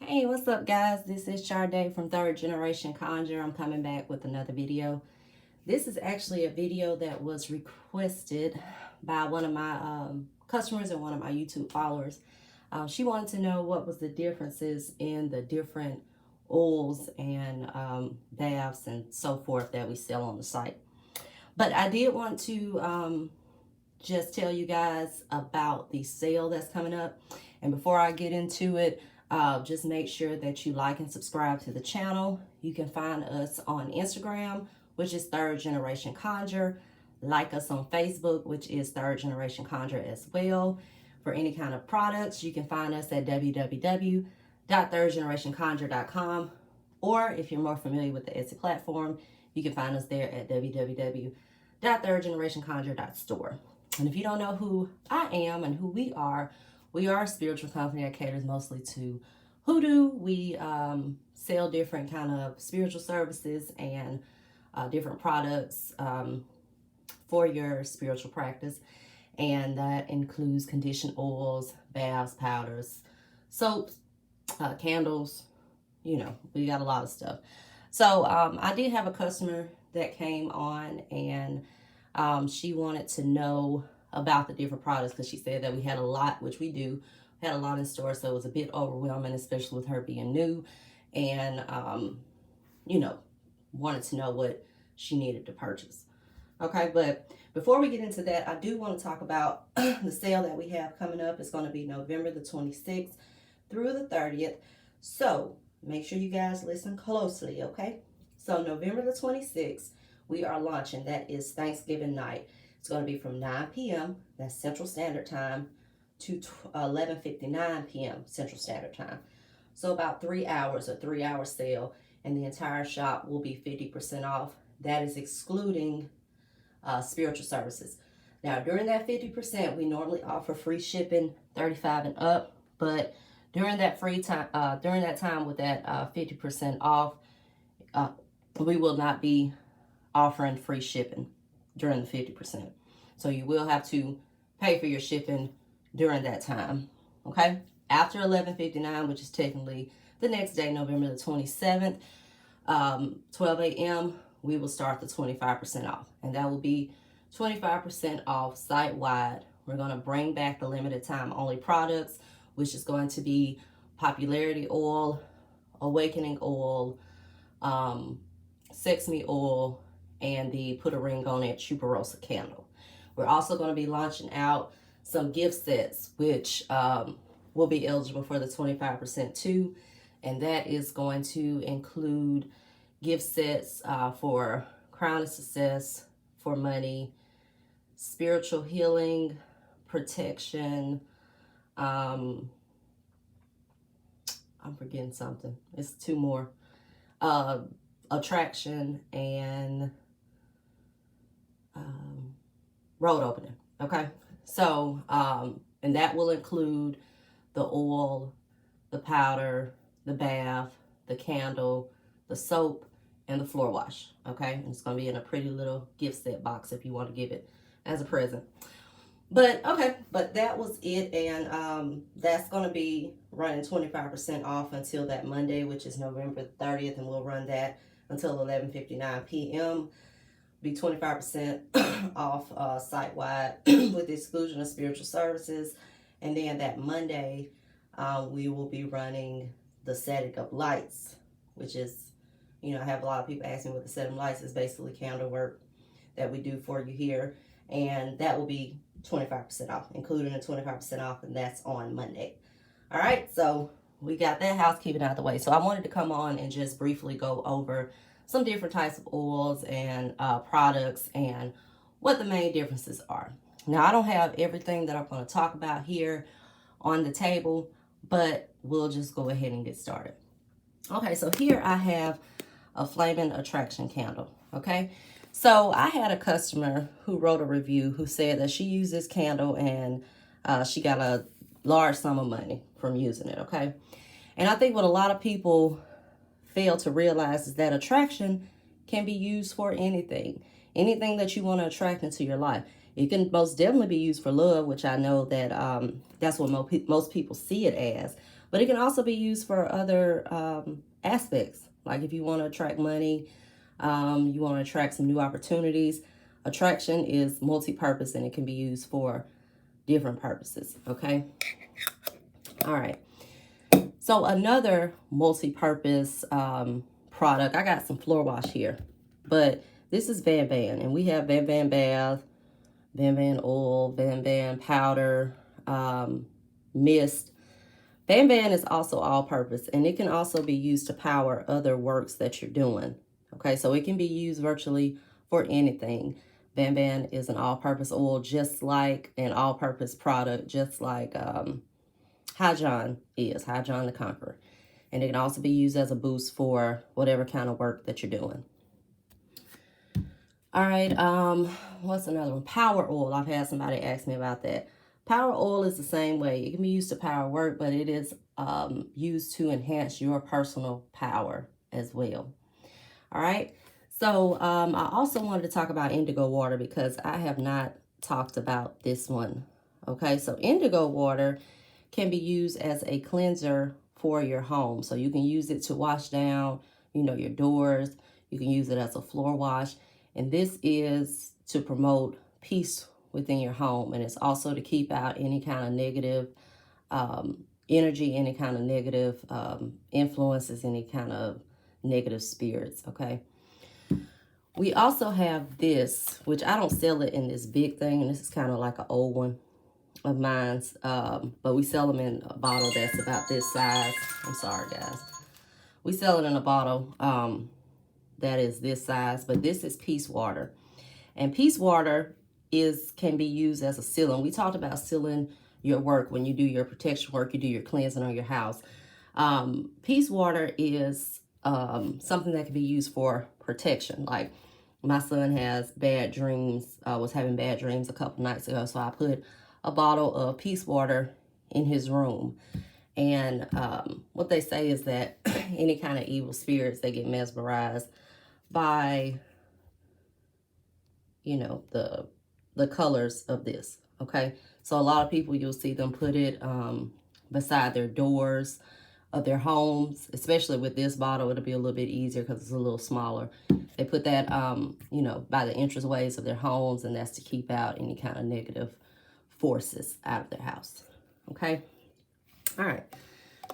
Hey, what's up guys? This is Sade from Third Generation Conjure. I'm coming back with another video. This is actually a video that was requested by one of my customers and one of my YouTube followers. She wanted to know what was the differences in the different oils and baths and so forth that we sell on the site. But I did want to just tell you guys about the sale that's coming up. And before I get into it, just make sure that you like and subscribe to the channel. You can find us on Instagram, which is Third Generation Conjure. Like us on Facebook, which is Third Generation Conjure as well. For any kind of products, you can find us at www.thirdgenerationconjure.com. Or if you're more familiar with the Etsy platform, you can find us there at www.thirdgenerationconjure.store. And if you don't know who I am and who we are a spiritual company that caters mostly to hoodoo. We sell different kind of spiritual services and different products for your spiritual practice. And that includes conditioned oils, baths, powders, soaps, candles. You know, we got a lot of stuff. So I did have a customer that came on and she wanted to know about the different products because she said that we had a lot, which we do. We had a lot in store, so it was a bit overwhelming, especially with her being new, and you know, wanted to know what she needed to purchase. Okay, but before we get into that, I do want to talk about the sale that we have coming up. It's going to be November the 26th through the 30th. So make sure you guys listen closely, okay? So November the 26th, we are launching. That is Thanksgiving night. It's going to be from 9 p.m., that's Central Standard Time, to 11:59 p.m. Central Standard Time. So about 3 hours, a 3-hour sale, and the entire shop will be 50% off. That is excluding spiritual services. Now, during that 50%, we normally offer free shipping, 35 and up, but during that time with that 50% off, we will not be offering free shipping during the 50%. So you will have to pay for your shipping during that time. Okay? After 11:59, which is technically the next day, November the 27th, 12 a.m., we will start the 25% off. And that will be 25% off site-wide. We're going to bring back the limited time only products, which is going to be Popularity Oil, Awakening Oil, Sex Me Oil, and the Put a Ring on It Chuparosa candle. We're also going to be launching out some gift sets, which will be eligible for the 25% too. And that is going to include gift sets for Crown of Success, for money, spiritual healing, protection. I'm forgetting something. It's 2 more. Attraction and road opening. Okay, so and that will include the oil, the powder, the bath, the candle, the soap, and the floor wash. Okay, and it's going to be in a pretty little gift set box if you want to give it as a present. But okay, but that was it, and that's going to be running 25% off until that Monday, which is November 30th, and we'll run that until 11:59 p.m. Be 25% off site-wide with the exclusion of spiritual services. And then that Monday, we will be running the setting of lights, which is, you know, I have a lot of people asking what the setting lights is. Basically candle work that we do for you here. And that will be 25% off, including the 25% off, and that's on Monday. All right, so we got that housekeeping out of the way. So I wanted to come on and just briefly go over some different types of oils and products and what the main differences are. Now, I don't have everything that I'm going to talk about here on the table, but we'll just go ahead and get started. Okay, so here I have a Flaming Attraction candle, okay? So I had a customer who wrote a review who said that she used this candle and she got a large sum of money from using it, okay? And I think what a lot of people fail to realize is that attraction can be used for anything. Anything that you want to attract into your life. It can most definitely be used for love, which I know that that's what most people see it as. But it can also be used for other aspects. Like if you want to attract money, you want to attract some new opportunities. Attraction is multi-purpose and it can be used for different purposes, okay? All right. So another multi-purpose product, I got some floor wash here, but this is Van Van, and we have Van Van Bath, Van Van oil, Van Van powder, mist. Van Van is also all-purpose, and it can also be used to power other works that you're doing. Okay, so it can be used virtually for anything. Van Van is an all-purpose oil, just like an all-purpose product, just like High John is, High John the Conqueror. And it can also be used as a boost for whatever kind of work that you're doing. All right, what's another one? Power oil. I've had somebody ask me about that. Power oil is the same way. It can be used to power work, but it is used to enhance your personal power as well. All right, so I also wanted to talk about indigo water because I have not talked about this one. Okay, so indigo water can be used as a cleanser for your home. So you can use it to wash down, your doors. You can use it as a floor wash. And this is to promote peace within your home. And it's also to keep out any kind of negative energy, any kind of negative influences, any kind of negative spirits, okay? We also have this, which I don't sell it in this big thing. And this is kind of like an old one of mine's. But we sell them in a bottle that's about this size. I'm sorry, guys. We sell it in a bottle that is this size, but this is Peace Water. And Peace Water can be used as a sealant. We talked about sealing your work. When you do your protection work, you do your cleansing on your house. Peace Water is something that can be used for protection. Like my son has bad dreams, was having bad dreams a couple nights ago, so I put a bottle of Peace Water in his room. And what they say is that any kind of evil spirits, they get mesmerized by, the colors of this, okay? So a lot of people, you'll see them put it beside their doors of their homes, especially with this bottle. It'll be a little bit easier because it's a little smaller. They put that, by the entranceways of their homes, and that's to keep out any kind of negative forces out of their house, okay? All right.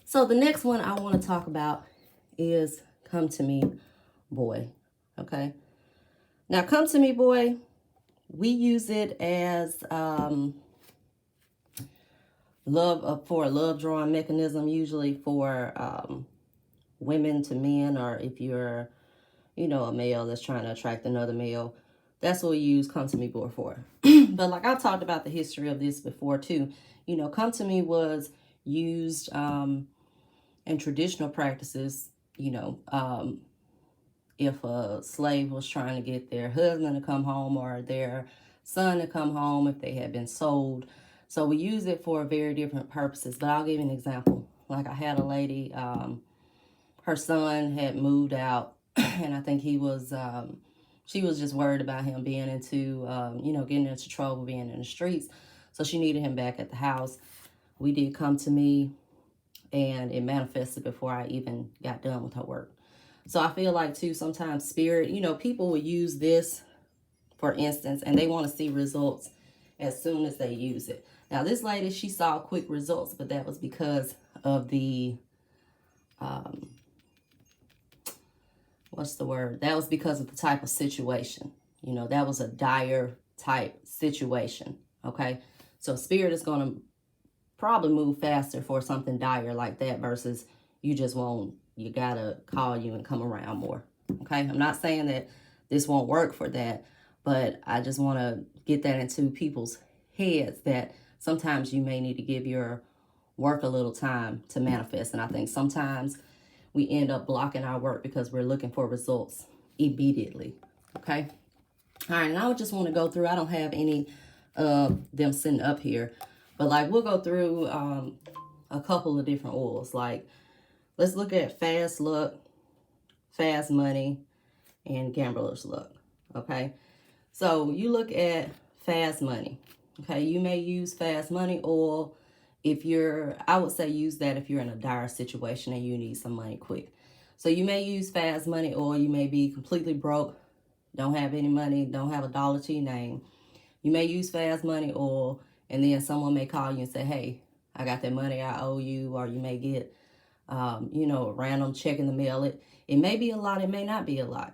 So the next one I want to talk about is Come to Me, Boy, okay? Now, Come to Me, Boy, we use it as for a love drawing mechanism, usually for women to men, or if you're, a male that's trying to attract another male. That's what we use Come to Me, Boy for. But like I've talked about the history of this before too. Come to Me was used in traditional practices, if a slave was trying to get their husband to come home or their son to come home if they had been sold. So we use it for very different purposes. But I'll give you an example. Like I had a lady, her son had moved out, and I think she was just worried about him being into, getting into trouble, being in the streets. So she needed him back at the house. We did Come to Me, and it manifested before I even got done with her work. So I feel like, too, sometimes spirit, people will use this, for instance, and they want to see results as soon as they use it. Now, this lady, she saw quick results, but that was because of the, That was because of the type of situation. That was a dire type situation, okay? So spirit is going to probably move faster for something dire like that versus you gotta call you and come around more, okay? I'm not saying that this won't work for that, but I just want to get that into people's heads that sometimes you may need to give your work a little time to manifest. And I think sometimes we end up blocking our work because we're looking for results immediately, okay? All right, and I just want to go through, I don't have any of them sitting up here, but like we'll go through a couple of different oils. Like let's look at Fast Luck, Fast Money, and Gambler's Luck, okay? So you look at fast money. Okay, you may use fast money oil if you're, I would say use that if you're in a dire situation and you need some money quick. So you may use fast money oil. You may be completely broke, don't have any money, don't have a dollar to your name. You may use fast money oil, and then someone may call you and say, hey, I got that money I owe you. Or you may get, a random check in the mail. It may be a lot, it may not be a lot.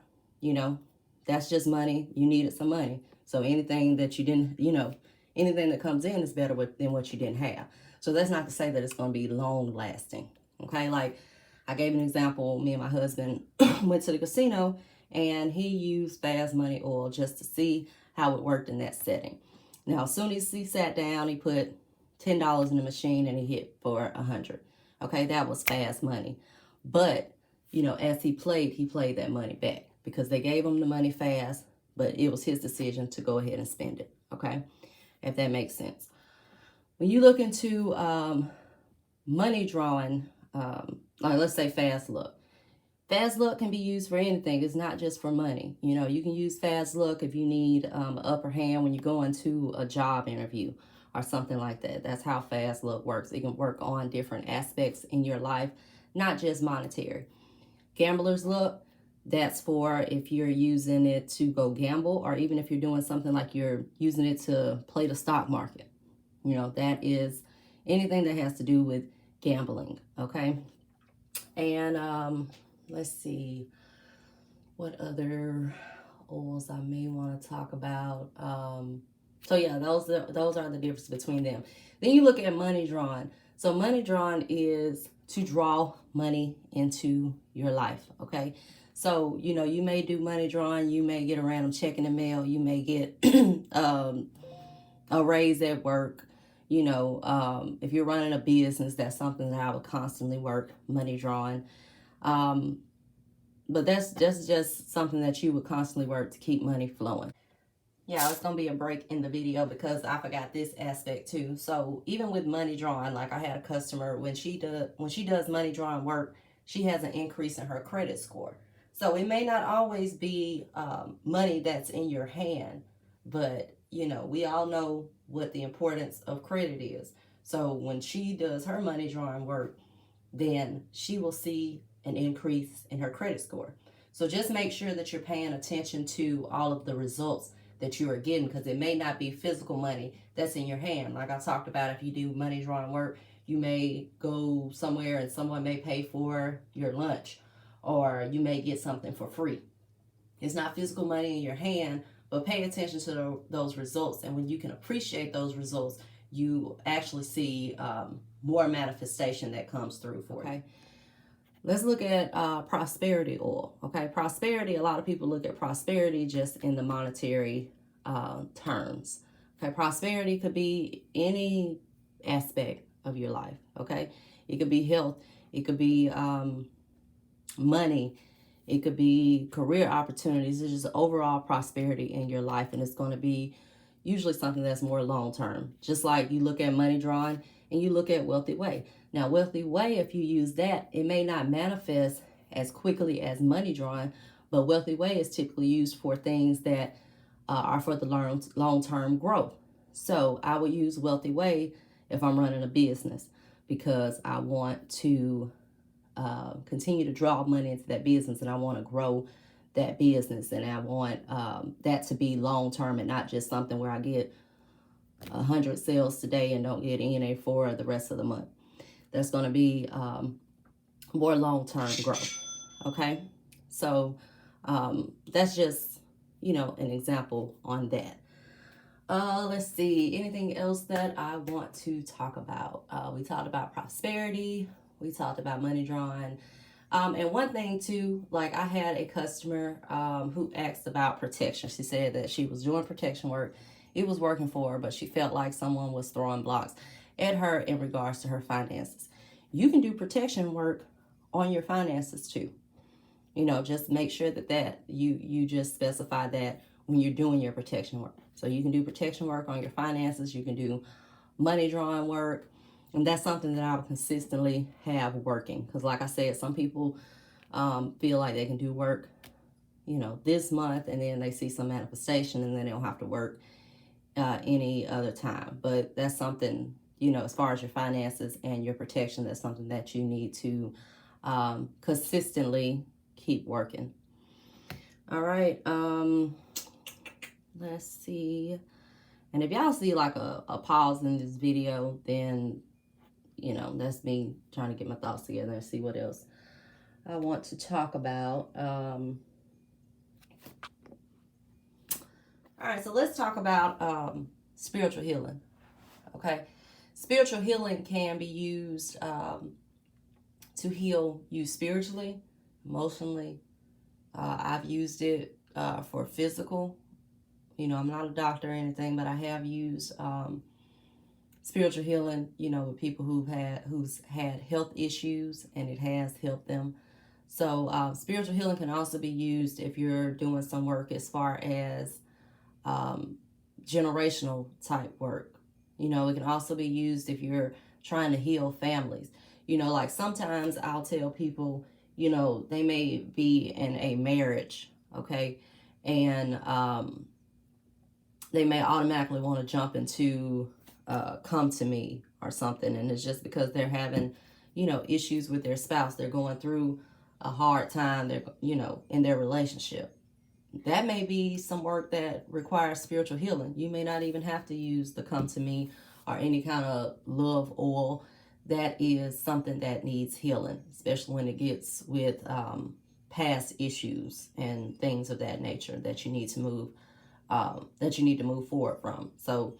That's just money. You needed some money. So anything that you didn't, anything that comes in is better than what you didn't have. So that's not to say that it's going to be long lasting. Okay, like I gave an example. Me and my husband went to the casino, and he used fast money oil just to see how it worked in that setting. Now, as soon as he sat down, he put $10 in the machine and he hit for 100. Okay, that was fast money. But, as he played that money back because they gave him the money fast, but it was his decision to go ahead and spend it. Okay, if that makes sense. When you look into money drawing, like let's say fast luck. Fast luck can be used for anything. It's not just for money. You can use fast luck if you need an upper hand when you go into a job interview or something like that. That's how fast luck works. It can work on different aspects in your life, not just monetary. Gambler's luck, that's for if you're using it to go gamble, or even if you're doing something like you're using it to play the stock market. That is anything that has to do with gambling, okay? And let's see what other oils I may want to talk about. So yeah, those are the difference between them. Then you look at money drawing. So money drawing is to draw money into your life, okay? So, you may do money drawing. You may get a random check in the mail. You may get a raise at work. If you're running a business, that's something that I would constantly work money drawing. But that's just something that you would constantly work to keep money flowing. Yeah, it's going to be a break in the video because I forgot this aspect too. So even with money drawing, like I had a customer, when she does money drawing work, she has an increase in her credit score. So it may not always be money that's in your hand, but we all know what the importance of credit is. So when she does her money drawing work, then she will see an increase in her credit score. So just make sure that you're paying attention to all of the results that you are getting, because it may not be physical money that's in your hand. Like I talked about, if you do money drawing work, you may go somewhere and someone may pay for your lunch, or you may get something for free. It's not physical money in your hand, but pay attention to those results. And when you can appreciate those results, you actually see more manifestation that comes through for you. Okay. Let's look at prosperity oil. Okay, prosperity, a lot of people look at prosperity just in the monetary terms. Okay, prosperity could be any aspect of your life. Okay, it could be health, it could be money, it could be career opportunities. It's just overall prosperity in your life, and it's going to be usually something that's more long term. Just like you look at money drawing and you look at wealthy way. Now, wealthy way, if you use that, it may not manifest as quickly as money drawing, but wealthy way is typically used for things that are for the long-term growth. So I would use wealthy way if I'm running a business, because I want to continue to draw money into that business, and I want to grow that business, and I want that to be long-term and not just something where I get 100 sales today and don't get any for the rest of the month. That's going to be more long-term growth. Okay, so that's just an example on that. Let's see, anything else that I want to talk about? We talked about prosperity, we talked about money drawing, and one thing too, like I had a customer who asked about protection. She said that she was doing protection work, it was working for her, but she felt like someone was throwing blocks at her in regards to her finances. You can do protection work on your finances too. Just make sure that you just specify that when you're doing your protection work. So you can do protection work on your finances, you can do money drawing work, and that's something that I would consistently have working. Because like I said, some people feel like they can do work, this month, and then they see some manifestation, and then they don't have to work any other time. But that's something, you know, as far as your finances and your protection, that's something that you need to consistently keep working. All right. Let's see. And if y'all see like a pause in this video, then, you know, that's me trying to get my thoughts together and see what else I want to talk about. All right, so let's talk about spiritual healing. Okay, spiritual healing can be used to heal you spiritually, emotionally. I've used it for physical. You know, I'm not a doctor or anything, but I have used spiritual healing, you know, with people who's had health issues, and it has helped them. So spiritual healing can also be used if you're doing some work as far as generational type work. You know, it can also be used if you're trying to heal families. You know, like sometimes I'll tell people, you know, they may be in a marriage, okay, and they may automatically want to jump into come to me or something, and it's just because they're having, you know, issues with their spouse. They're going through a hard time, they're, you know, in their relationship. That may be some work that requires spiritual healing. You may not even have to use the come to me or any kind of love oil. That is something that needs healing, especially when it gets with past issues and things of that nature that you need to move forward from. So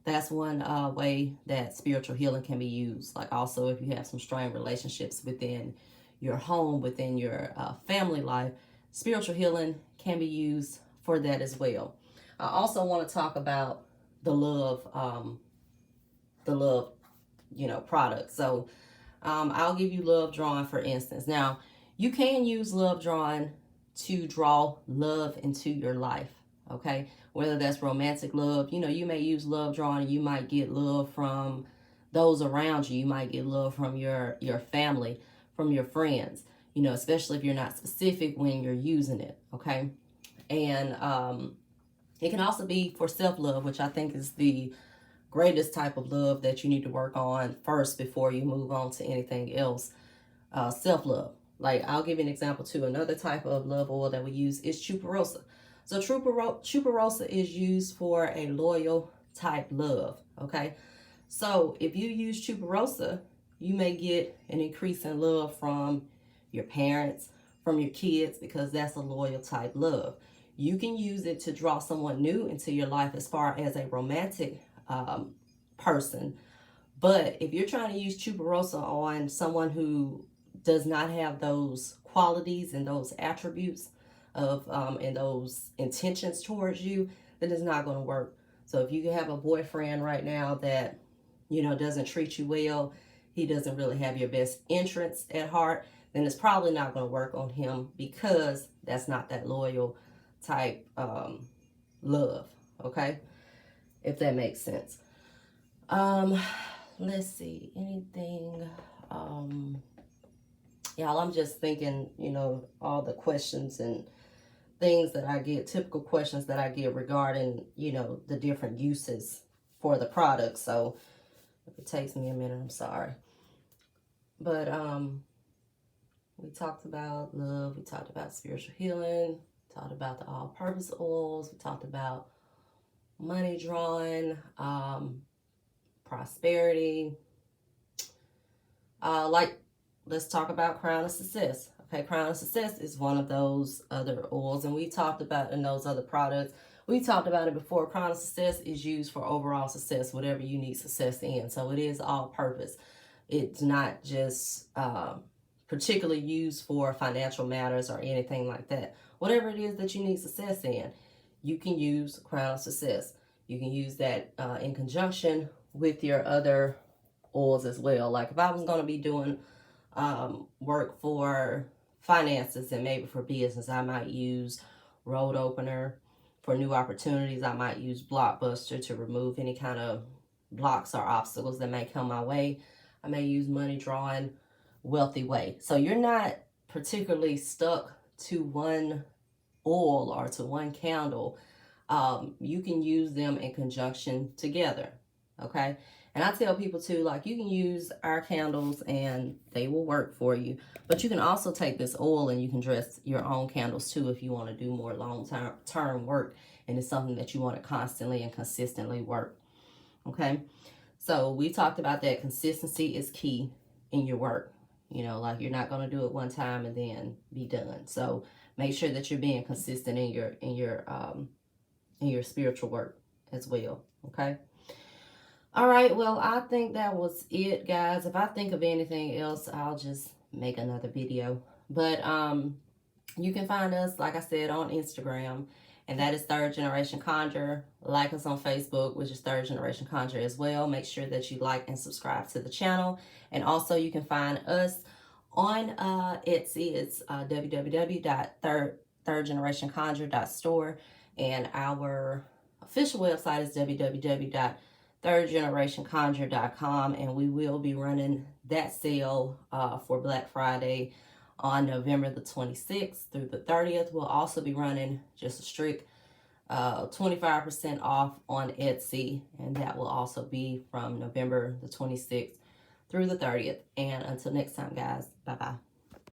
that's one way that spiritual healing can be used. Like also if you have some strained relationships within your home, within your family life, spiritual healing can be used for that as well. I also want to talk about the love, you know, product. So I'll give you love drawing, for instance. Now, you can use love drawing to draw love into your life, okay? Whether that's romantic love, you know, you may use love drawing, you might get love from those around you. You might get love from your family, from your friends, you know, especially if you're not specific when you're using it, okay? And it can also be for self-love, which I think is the greatest type of love that you need to work on first before you move on to anything else. Self-love. Like, I'll give you an example too. Another type of love oil that we use is Chuparosa. So Chuparosa is used for a loyal type love, okay? So if you use Chuparosa, you may get an increase in love from your parents, from your kids, because that's a loyal type love. You can use it to draw someone new into your life as far as a romantic person. But if you're trying to use Chuparosa on someone who does not have those qualities and those attributes of and those intentions towards you, then it's not going to work. So if you have a boyfriend right now that, you know, doesn't treat you well, he doesn't really have your best interests at heart, then it's probably not going to work on him, because that's not that loyal type love, okay? If that makes sense. Let's see, anything, y'all, I'm just thinking, you know, all the questions and things that I get, typical questions that I get regarding, you know, the different uses for the product. So if it takes me a minute, I'm sorry. But we talked about love, we talked about spiritual healing, talked about the all-purpose oils, we talked about money drawing, prosperity. Let's talk about Crown of Success. Okay, Crown of Success is one of those other oils, and we talked about in those other products. We talked about it before. Crown of Success is used for overall success, whatever you need success in. So it is all purpose. It's not just particularly used for financial matters or anything like that. Whatever it is that you need success in, you can use Crown of Success. You can use that in conjunction with your other oils as well. Like if I was going to be doing work for finances and maybe for business, I might use Road Opener. For new opportunities, I might use Blockbuster to remove any kind of blocks or obstacles that may come my way. I may use Money Drawing, Wealthy Way. So you're not particularly stuck to one oil or to one candle you can use them in conjunction together. Okay. And I tell people too, like, you can use our candles and they will work for you. But you can also take this oil and you can dress your own candles too if you want to do more long-term work and it's something that you want to constantly and consistently work. Okay. So we talked about that consistency is key in your work. You know, like, you're not going to do it one time and then be done. So make sure that you're being consistent in your spiritual work as well. Okay. All right, well, I think that was it, guys. If I think of anything else, I'll just make another video. But you can find us, like I said, on Instagram, and that is Third Generation Conjure. Like us on Facebook, which is Third Generation Conjure as well. Make sure that you like and subscribe to the channel. And also, you can find us on Etsy. It's www.thirdgenerationconjure.store, and our official website is www.thirdgenerationconjure.com, and we will be running that sale for Black Friday on November the 26th through the 30th. We'll also be running just a strict 25% off on Etsy, and that will also be from November the 26th through the 30th. And until next time, guys, bye-bye.